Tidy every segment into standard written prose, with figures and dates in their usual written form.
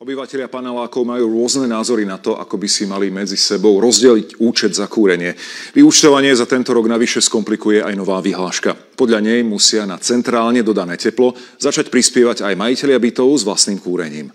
Obyvatelia panelákov majú rôzne názory na to, ako by si mali medzi sebou rozdeliť účet za kúrenie. Vyúčtovanie za tento rok navyše skomplikuje aj nová vyhláška. Podľa nej musia na centrálne dodané teplo začať prispievať aj majitelia bytov s vlastným kúrením.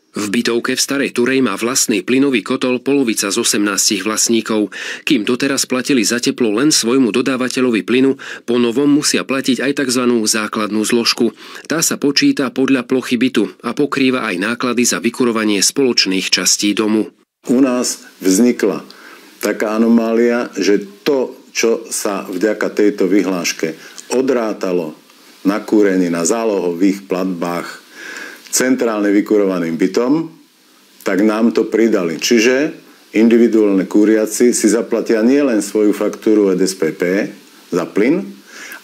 V bytovke v Starej Turej má vlastný plynový kotol polovica z 18 vlastníkov. Kým doteraz platili za teplo len svojmu dodávateľovi plynu, po novom musia platiť aj tzv. Základnú zložku. Tá sa počíta podľa plochy bytu a pokrýva aj náklady za vykurovanie spoločných častí domu. U nás vznikla taká anomália, že to, čo sa vďaka tejto vyhláške odrátalo na kúrení na zálohových platbách centrálne vykurovaným bytom, tak nám to pridali. Čiže individuálne kúriaci si zaplatia nielen svoju faktúru EDSPP za plyn,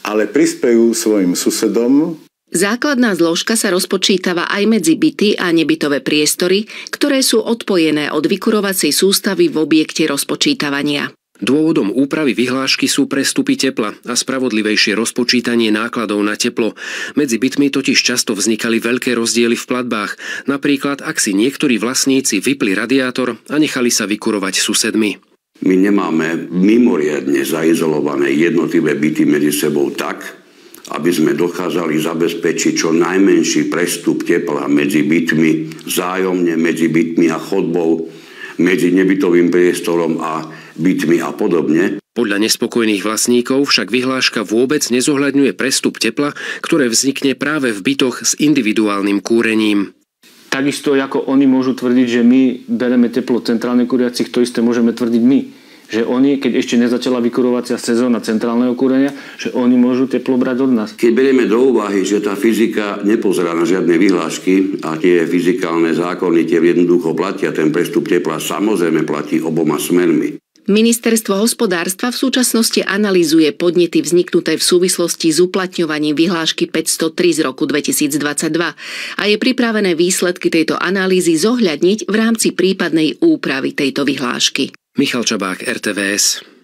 ale prispejú svojim susedom. Základná zložka sa rozpočítava aj medzi byty a nebytové priestory, ktoré sú odpojené od vykurovacej sústavy v objekte rozpočítavania. Dôvodom úpravy vyhlášky sú prestupy tepla a spravodlivejšie rozpočítanie nákladov na teplo. Medzi bytmi totiž často vznikali veľké rozdiely v platbách. Napríklad, ak si niektorí vlastníci vypli radiátor a nechali sa vykurovať susedmi. My nemáme mimoriadne zaizolované jednotlivé byty medzi sebou tak, aby sme dokázali zabezpečiť čo najmenší prestup tepla medzi bytmi, vzájomne medzi bytmi a chodbou, medzi nebytovým priestorom a bytmi a podobne. Podľa nespokojných vlastníkov však vyhláška vôbec nezohľadňuje prestup tepla, ktoré vznikne práve v bytoch s individuálnym kúrením. Takisto ako oni môžu tvrdiť, že my bereme teplo centrálne kúriacich, to isté môžeme tvrdiť my. Že oni, keď ešte nezačala vykurovacia sezóna centrálneho kúrenia, že oni môžu teplo brať od nás. Keď berieme do úvahy, že tá fyzika nepozerá na žiadne vyhlášky a tie fyzikálne zákony tie jednoducho platia, ten prestup tepla samozrejme platí oboma smermi. Ministerstvo hospodárstva v súčasnosti analyzuje podnety vzniknuté v súvislosti s uplatňovaním vyhlášky 503 z roku 2022 a je pripravené výsledky tejto analýzy zohľadniť v rámci prípadnej úpravy tejto vyhlášky. Michal Čabák, RTVS.